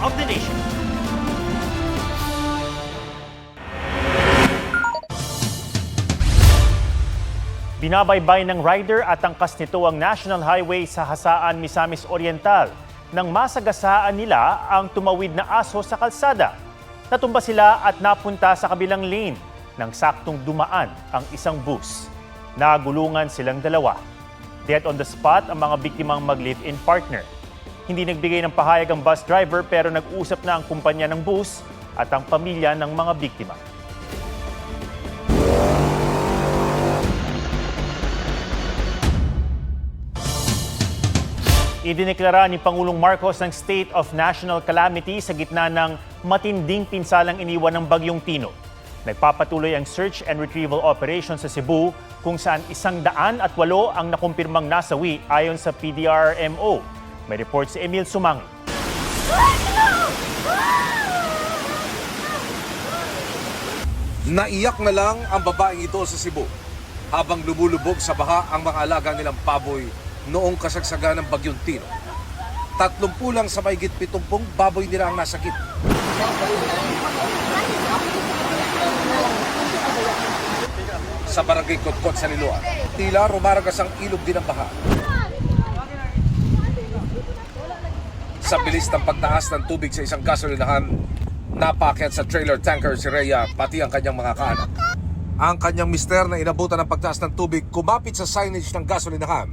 of the nation. Binabaybay ng rider at angkas nito ang National Highway sa Hasaan, Misamis Oriental nang masagasaan nila ang tumawid na aso sa kalsada. Natumba sila at napunta sa kabilang lane nang saktong dumaan ang isang bus. Nagulungan silang dalawa. Dead on the spot ang mga biktimang mag-live-in partner. Hindi nagbigay ng pahayag ang bus driver pero nag-usap na ang kumpanya ng bus at ang pamilya ng mga biktima. Idineklara ni Pangulong Marcos ang state of national calamity sa gitna ng matinding pinsalang iniwan ng Bagyong Tino. Nagpapatuloy ang search and retrieval operation sa Cebu kung saan 108 ang nakumpirmang nasawi ayon sa PDRMO. May report si Emil Sumangi. Naiyak na lang ang babaeng ito sa Cebu habang lumulubog sa baha ang mga alaga nilang baboy noong kasagsagan ng Bagyong Tino. 30 lang sa mahigit 70 baboy nila ang nasakit. Sa barangay Kotkot sa Liloan, tila rumaragas ang ilog din ng baha. Sa bilis ng pagtaas ng tubig sa isang gasolinahan, napakyat sa trailer tanker si Rhea pati ang kanyang mga kaanak. Ang kanyang mister na inabutan ng pagtaas ng tubig kumapit sa signage ng gasolinahan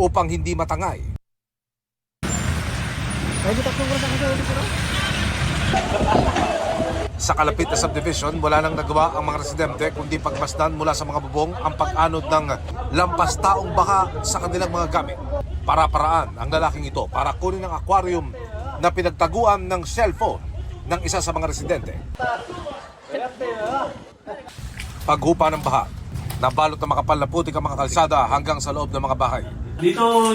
upang hindi matangay. Sa kalapit na subdivision, wala nang nagawa ang mga residente kundi pagmasdan mula sa mga bubong ang pag-anod ng lampas taong baha sa kanilang mga gamit. Para-paraan ang lalaking ito para kunin ang aquarium na pinagtaguan ng cellphone ng isa sa mga residente. Paghupa ng baha, nabalot ng makapal na putik ang mga kalsada hanggang sa loob ng mga bahay. Dito,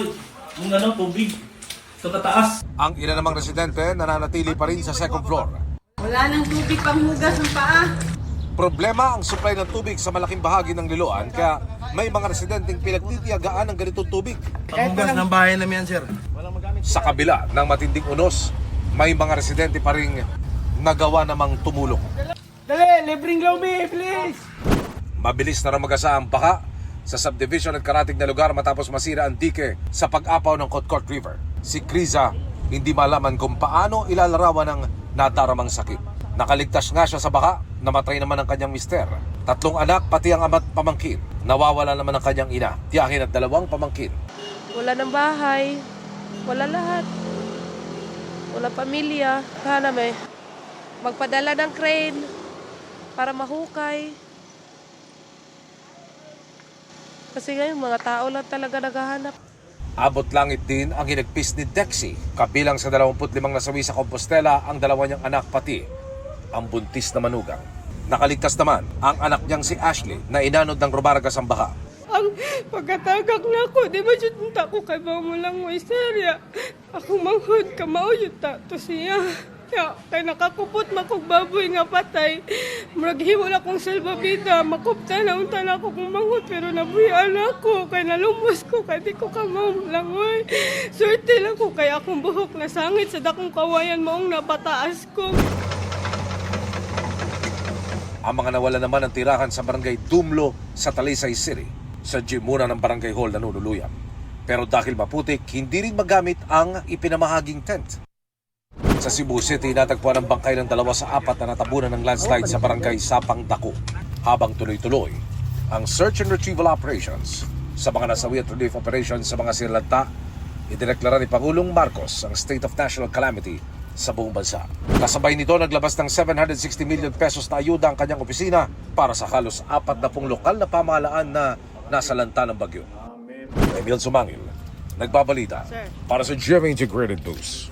yung tubig sa tataas. Ang ilan namang residente nananatili pa rin sa second floor. Wala nang tubig pang hugas ng paa. Problema ang supply ng tubig sa malaking bahagi ng Liloan kaya may mga residenteng pinagtitiyagaan ng ganitong tubig. Panghugas ng bahay namin yan, sir. Sa kabila ng matinding unos, may mga residente pa rin nagawa namang tumulong. Dali, libreng lobby, please! Mabilis na ramagasa ang baha sa subdivision at karatig na lugar matapos masira ang dike sa pag-apaw ng Kotkot River. Si Criza hindi malaman kung paano ilalarawan ng nadaramang sakit. Nakaligtas nga siya sa baha, namatay naman ang kanyang mister. 3 anak pati ang ama't pamangkin. Nawawala naman ang kanyang ina, tiyahin at 2 pamangkin. Wala ng bahay, wala lahat. Wala pamilya. Sana may magpadala ng crane para mahukay. Kasi ngayon, mga tao lang talaga naghahanap. Abot langit din ang hinagpis ni Dexy. Kabilang sa 25 nasawi sa Compostela ang 2 niyang anak pati ang buntis na manugang. Nakaligtas naman ang anak niyang si Ashley na inanod ng rumaragas ang baha. Ang pagkatagak na ako, di ba yun ko kay ba mo lang mo istorya. Ako manghod ka mauyot ta to siya. Kaya nakakupot makog baboy nga patay. Muraghimo na kong salbabida, makupta na unta na ako kung manghod pero nabuyan ako. Kaya nalumos ko, kaya di ko kamamlangoy. Swerte lang ko kaya akong buhok na sangit sa dakong kawayan moong napataas ko. Ang mga nawala naman ang tirahan sa barangay Dumlo sa Talisay City. Sa gym muna ng barangay hall na nunuluyan. Pero dahil maputik, hindi rin magamit ang ipinamahaging tent. Sa Cebu City, natagpuan ang bangkay ng 2 sa 4 na natabunan ng landslide sa barangay Sapang Dako. Habang tuloy-tuloy ang search and retrieval operations sa mga nasawi at relief operations sa mga sirlanta, idineklara ni Pangulong Marcos ang state of national calamity sa buong bansa. Kasabay nito, naglabas ng 760 million pesos na ayuda ang kanyang opisina para sa halos 40 lokal na pamahalaan na nasa lanta ng bagyo. Emil Sumangil, nagbabalita para sa GMA Integrated News.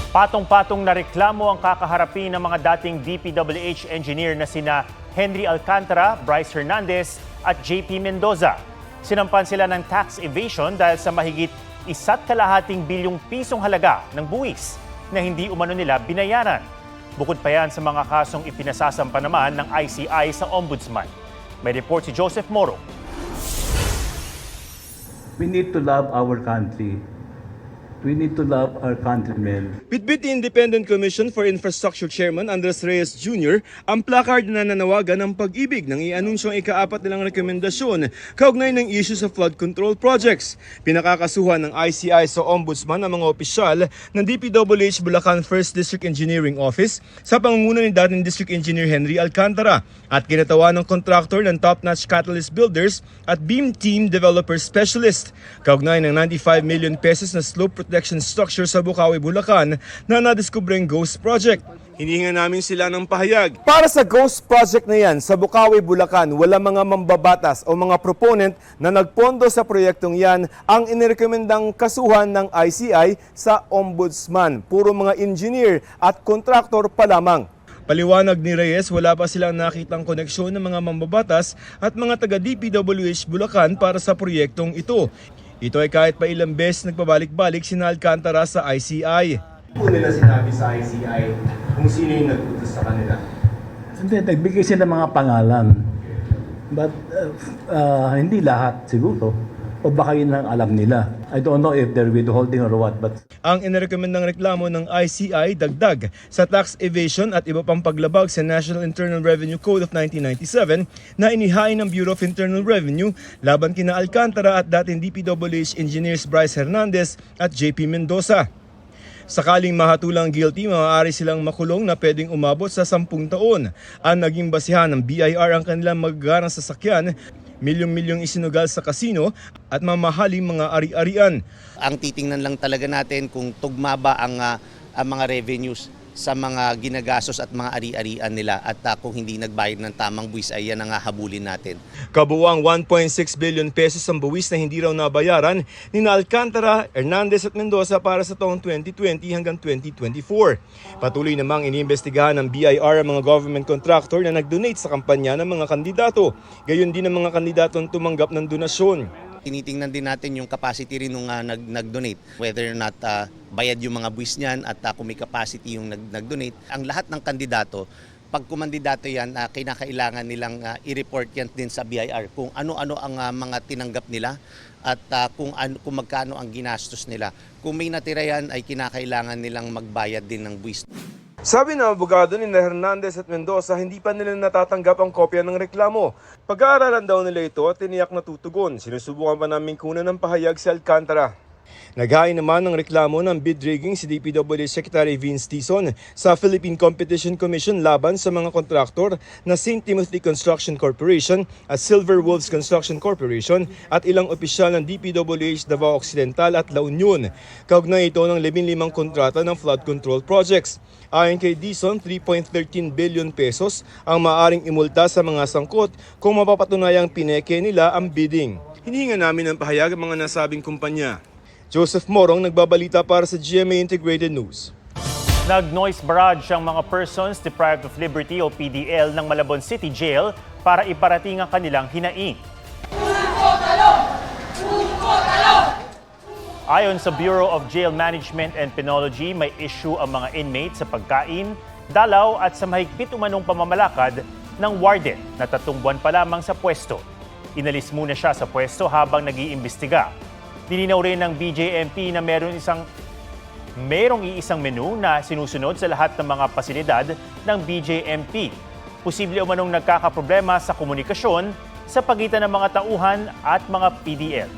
Patong-patong na reklamo ang kakaharapin ng mga dating DPWH engineer na sina Henry Alcantara, Bryce Hernandez at JP Mendoza. Sinampan sila ng tax evasion dahil sa mahigit 1.2 bilyong pisong halaga ng buwis na hindi umano nila binayaran. Bukod pa yan sa mga kasong ipinasasampa naman ng ICI sa Ombudsman. May report si Joseph Moro. We need to love our country. We need to love our countrymen. Bitbit Independent Commission for Infrastructure Chairman Andres Reyes Jr. ang placard na nananawagan ng pag-ibig ng i-anunsyong ika-4 nilang rekomendasyon kaugnay ng issue sa flood control projects. Pinakakasuhan ng ICI sa Ombudsman ang mga opisyal ng DPWH Bulacan 1st District Engineering Office sa pangunguna ni dating District Engineer Henry Alcantara at kinatawa ng kontraktor ng Top-Notch Catalyst Builders at Beam Team Developer Specialist. Kaugnay ng 95 million pesos na slope protection structure sa Bukawi, Bulacan na nadiskubreng ghost project. Hinihinga namin sila ng pahayag. Para sa ghost project na yan sa Bukawi, Bulacan, wala mga mambabatas o mga proponent na nagpondo sa proyektong yan ang inirekomendang kasuhan ng ICI sa Ombudsman. Puro mga engineer at kontraktor pa lamang. Paliwanag ni Reyes, wala pa silang nakitang koneksyon ng mga mambabatas at mga taga-DPWH Bulacan para sa proyektong ito. Ito ay kahit pa ilang beses nagpabalik-balik sina Alcantara sa ICI. Po nila sinabi sa ICI kung sino yung nag-utos sa kanila. Hindi, nagbigay sila ng mga pangalan. But hindi lahat siguro. O baka yun lang alam nila. I don't know if they're withholding or what, but Ang inirekomendang reklamo ng ICI dagdag sa tax evasion at iba pang paglabag sa National Internal Revenue Code of 1997 na inihain ng Bureau of Internal Revenue laban kina Alcantara at dating DPWH engineers Bryce Hernandez at JP Mendoza. Sakaling mahatulang guilty, maaari silang makulong na pwedeng umabot sa 10 taon. Ang naging basihan ng BIR ang kanilang magagarang sasakyan, milyong-milyong isinugal sa kasino at mamahaling mga ari-arian. Ang titingnan lang talaga natin kung tugma ba ang mga revenues sa mga ginagastos at mga ari-arian nila at kung hindi nagbayad ng tamang buwis ay yan ang habulin natin. Kabuuang 1.6 billion pesos ang buwis na hindi raw nabayaran ni Alcantara, Hernandez at Mendoza para sa taong 2020 hanggang 2024. Patuloy namang iniimbestigahan ng BIR ang mga government contractor na nag-donate sa kampanya ng mga kandidato. Gayon din ang mga kandidatong tumanggap ng donasyon. Tinitingnan din natin yung capacity rin nung nag-donate, whether or not bayad yung mga buwis niyan at kung may capacity yung nag-donate. Ang lahat ng kandidato, pag kumandidato yan, kinakailangan nilang i-report yan din sa BIR kung ano-ano ang mga tinanggap nila at kung magkano ang ginastos nila. Kung may natira yan ay kinakailangan nilang magbayad din ng buwis. Sabi ng abogado ni Hernandez at Mendoza, hindi pa nila natatanggap ang kopya ng reklamo. Pag-aaralan daw nila ito at tiniyak na tutugon. Sinusubukan pa namin kunan ng pahayag si Alcantara. Naghain naman ng reklamo ng bid rigging si DPWH Secretary Vince Tison sa Philippine Competition Commission laban sa mga kontraktor na St. Timothy Construction Corporation at Silver Wolves Construction Corporation at ilang opisyal ng DPWH Davao Occidental at La Union. Kaugnay ito ng 15 kontrata ng flood control projects. Ayon kay Dison, 3.13 billion pesos ang maaring imulta sa mga sangkot kung mapapatunayang pineke nila ang bidding. Hinihinga namin ng pahayag ang mga nasabing kumpanya. Joseph Morong nagbabalita para sa GMA Integrated News. Nag-noise barrage ang mga persons deprived of liberty o PDL ng Malabon City Jail para iparating ang kanilang hinaing. Ayon sa Bureau of Jail Management and Penology, may issue ang mga inmates sa pagkain, dalaw at sa mahigpit umanong pamamalakad ng warden na 3 buwan pa lamang sa pwesto. Inalis muna siya sa pwesto habang nag-iimbestiga. Dininaw rin ng BJMP na merong iisang menu na sinusunod sa lahat ng mga pasilidad ng BJMP. Posible umanong nagkakaproblema sa komunikasyon sa pagitan ng mga tauhan at mga PDL.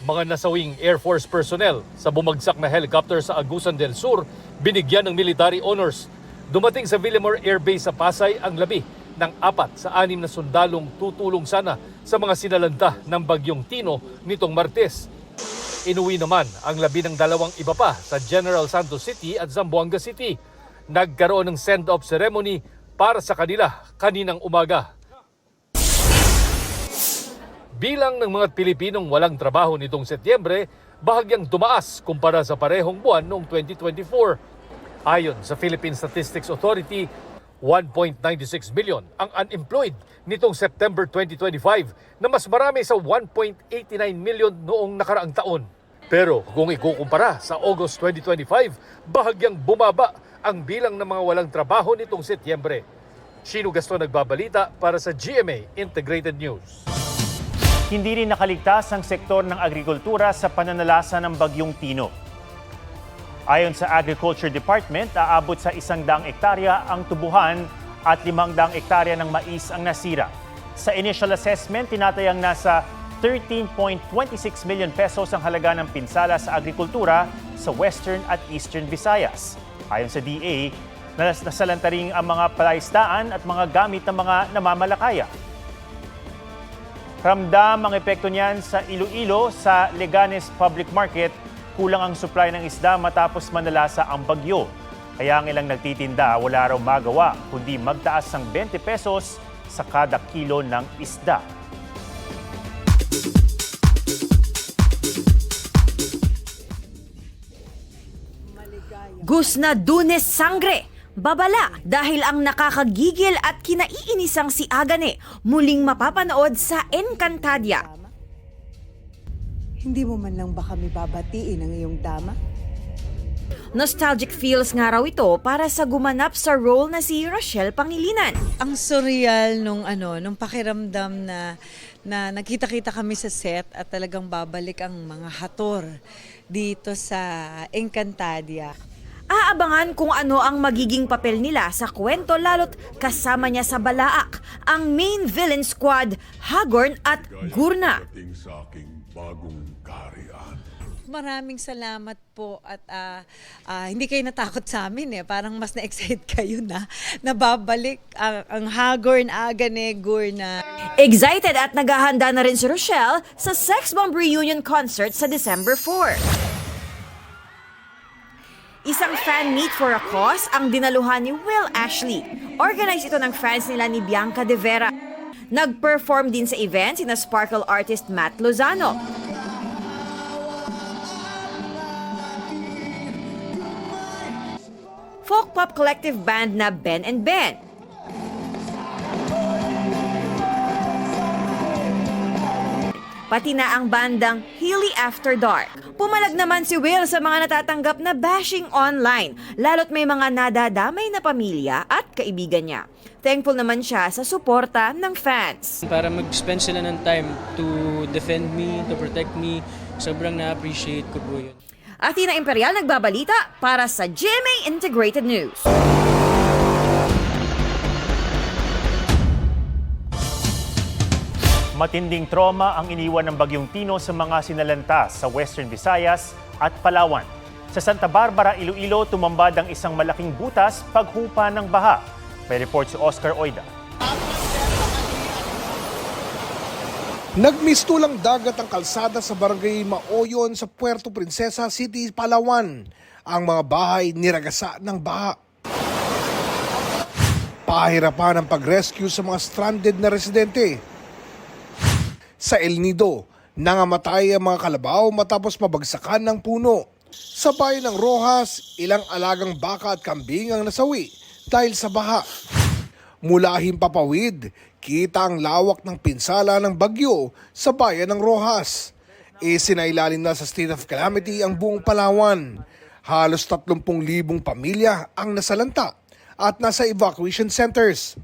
Mga nasawing Air Force personnel sa bumagsak na helicopter sa Agusan del Sur binigyan ng military honors. Dumating sa Villamor Air Base sa Pasay ang labi ng 4 sa 6 na sundalong tutulong sana sa mga sinalanta ng Bagyong Tino nitong Martes. Inuwi naman ang labi ng 2 iba pa sa General Santos City at Zamboanga City. Nagkaroon ng send-off ceremony para sa kanila kaninang umaga. Bilang ng mga Pilipinong walang trabaho nitong Setyembre, bahagyang tumaas kumpara sa parehong buwan noong 2024. Ayon sa Philippine Statistics Authority, 1.96 million ang unemployed nitong September 2025 na mas marami sa 1.89 million noong nakaraang taon. Pero kung ikukumpara sa August 2025, bahagyang bumaba ang bilang ng mga walang trabaho nitong Setyembre. Shino Gaston nagbabalita para sa GMA Integrated News. Hindi rin nakaligtas ang sektor ng agrikultura sa pananalasa ng Bagyong Tino. Ayon sa Agriculture Department, aabot sa 100 ektarya ang tubuhan at 500 ektarya ng mais ang nasira. Sa initial assessment, tinatayang nasa 13.26 million pesos ang halaga ng pinsala sa agrikultura sa Western at Eastern Visayas. Ayon sa DA, nasalanta rin ang mga palaisdaan at mga gamit ng mga namamalakaya. Ramdam ang epekto niyan sa Iloilo sa Leganes Public Market. Kulang ang supply ng isda matapos manalasa ang bagyo. Kaya ang ilang nagtitinda wala raw magawa kundi magtaas ng 20 pesos sa kada kilo ng isda. Gus na Dunes Sangre. Babala dahil ang nakakagigil at kinaiinisang si Agane muling mapapanood sa Encantadia. Hindi mo man lang ba kami babatiin ang iyong dama? Nostalgic feels nga raw ito para sa gumanap sa role na si Rochelle Pangilinan. Ang surreal nung pakiramdam na nakita-kita kami sa set at talagang babalik ang mga hator dito sa Encantadia. Aabangan kung ano ang magiging papel nila sa kwento lalo't kasama niya sa balaak ang main villain squad, Hagorn at Gurna. Maraming salamat po at hindi kayo natakot sa amin Parang mas na-excite kayo na nababalik ang Hagorn, Agane, Gurna. Excited at naghahanda na rin si Rochelle sa Sex Bomb Reunion Concert sa December 4. Isang fan meet for a cause ang dinaluhan ni Will Ashley. Organize ito ng fans nila ni Bianca De Vera. Nag-perform din sa event sina sparkle artist Matt Lozano. Folk pop collective band na Ben and Ben. Pati na ang bandang Healy After Dark. Pumalag naman si Will sa mga natatanggap na bashing online, lalo't may mga nadadamay na pamilya at kaibigan niya. Thankful naman siya sa suporta ng fans. Para mag-spend sila ng time to defend me, to protect me, sobrang na-appreciate ko po yun. Athena Imperial nagbabalita para sa GMA Integrated News. Matinding trauma ang iniwan ng Bagyong Tino sa mga sinalanta sa Western Visayas at Palawan. Sa Santa Barbara, Iloilo, tumambad ang isang malaking butas paghupa ng baha. May report si Oscar Oida. Nagmistulang dagat ang kalsada sa barangay Maoyon sa Puerto Princesa City, Palawan. Ang mga bahay niragasa ng baha. Pahirapan ang pag-rescue sa mga stranded na residente. Sa El Nido, nangamatay ang mga kalabaw matapos mabagsakan ng puno. Sa bayan ng Rojas, ilang alagang baka at kambing ang nasawi dahil sa baha. Mula Himpapawid, kita ang lawak ng pinsala ng bagyo sa bayan ng Rojas. Isinailalim na sa state of calamity ang buong Palawan. Halos 30,000 pamilya ang nasalanta at nasa evacuation centers.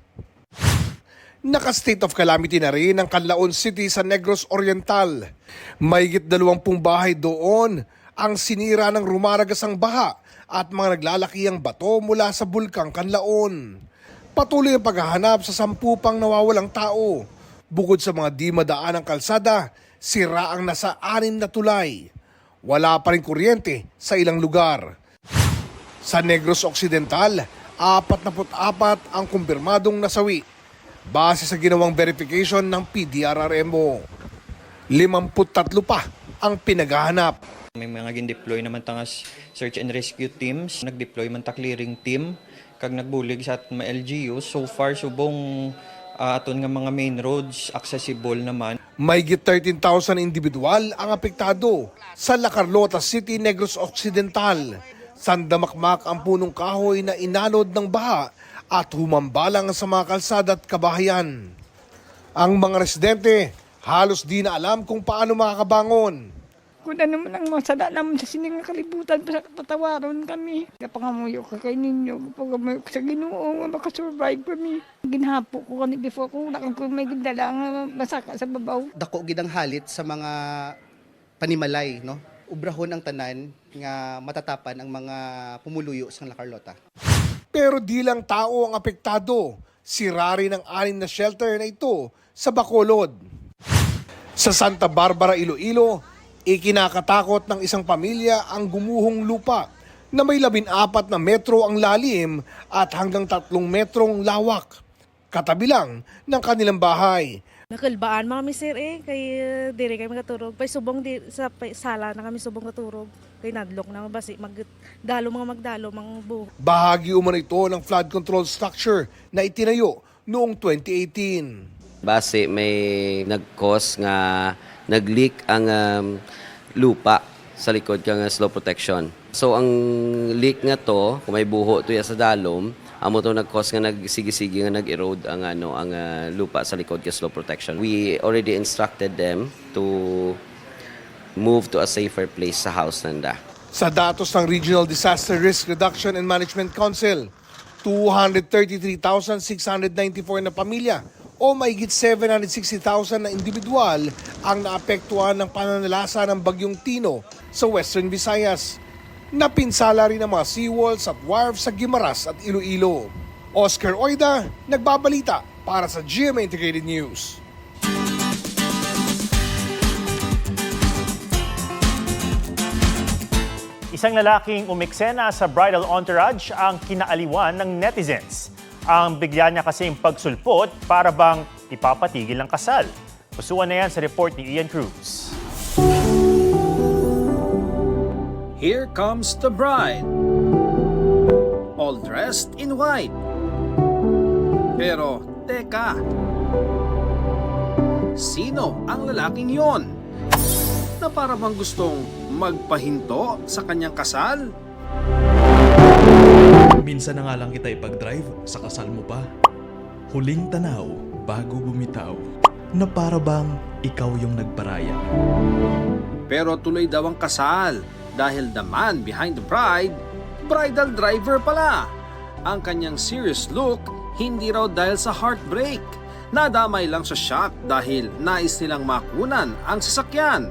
Naka-state of calamity na rin ang Canlaon City sa Negros Oriental. Mahigit 20 bahay doon ang sinira ng rumaragasang baha at mga naglalakihang bato mula sa bulkang Canlaon. Patuloy ang paghahanap sa 10 pang nawawalang tao. Bukod sa mga di madaanang kalsada, sira ang nasa 6 na tulay. Wala pa rin kuryente sa ilang lugar. Sa Negros Occidental, 44 ang kumpirmadong nasawi. Base sa ginawang verification ng PDRRMO, 53 pa ang pinaghahanap. May mga gin-deploy naman tangas search and rescue teams, nag-deploy man ta clearing team, kag nagbulig sa mga LGU. So far, subong aton nga mga main roads accessible naman. Mahigit 13,000 individual ang apektado sa La Carlota City, Negros Occidental. Sandamakmak ang punong kahoy na inanod ng baha at humambalang sa mga kalsada at kabahayan. Ang mga residente halos di na alam kung paano makakabangon. ko na naman ang masala naman sa sining kalibutan para patawaron kami. Kapangamuyo ka kay ninyo, kapangamuyo ka sa Ginoo, nga makasurvive kami. Ginhapo ko kani before kung nakang ko may gindala nga masaka sa babaw. Dako gid ang halit sa mga panimalay, no? Ubrahon ang tanan nga matatapan ang mga pumuluyo sa La Carlota. Pero di lang tao ang apektado. Sira rin ang 6 na shelter na ito sa Bacolod. Sa Santa Barbara, Iloilo, ikinakatakot ng isang pamilya ang gumuhong lupa na may 14 na metro ang lalim at hanggang 3 metrong lawak. Katabi lang ng kanilang bahay. Nakalbaan mga sir kay dire kay magaturog. Pay subong sa sala na kami subong katurog. Kay nadlok na basi magdalo mga buho. Bahagi umano ito ng flood control structure na itinayo noong 2018. Base may nag-cause nga nag-leak ang lupa sa likod kang slow protection. So ang leak nga to, kung may buho to ya sa dalom, amo to nag-cause nga nagsigi-sigi nga nag-erode ang lupa sa likod ka slow protection. We already instructed them to move to a safer place sa house nanda. Sa datos ng Regional Disaster Risk Reduction and Management Council, 233,694 na pamilya o mahigit 760,000 na individual ang naapektuhan ng pananalasa ng Bagyong Tino sa Western Visayas. Napinsala rin ang mga seawalls at wharves sa Guimaras at Iloilo. Oscar Oida, nagbabalita para sa GMA Integrated News. Isang lalaking umiksena sa bridal entourage ang kinaaliwan ng netizens. Ang bigla niya kasing pagsulpot para bang ipapatigil ang kasal. Pusuan na yan sa report ni Ian Cruz. Here comes the bride. All dressed in white. Pero, teka. Sino ang lalaking yon? Na para bang gustong magpahinto sa kanyang kasal? Minsan na nga lang kita ipag-drive sa kasal mo pa. Huling tanaw bago bumitaw na para bang ikaw yung nagparaya. Pero tuloy daw ang kasal dahil the man behind the bride, bridal driver pala. Ang kanyang serious look, hindi raw dahil sa heartbreak. Nadamay lang sa shock dahil nais nilang makunan ang sasakyan.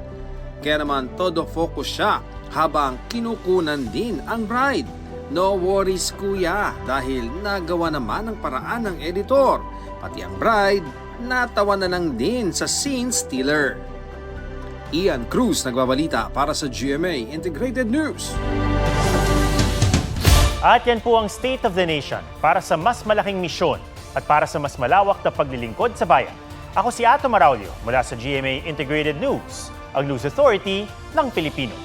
Kaya naman todo focus siya habang kinukunan din ang bride. No worries kuya dahil nagawa naman ang paraan ng editor. Pati ang bride, natawa na lang din sa scene stealer. Ian Cruz nagbabalita para sa GMA Integrated News. At yan po ang State of the Nation para sa mas malaking misyon at para sa mas malawak na paglilingkod sa bayan. Ako si Ato Maraulio mula sa GMA Integrated News, ang News Authority ng Pilipino.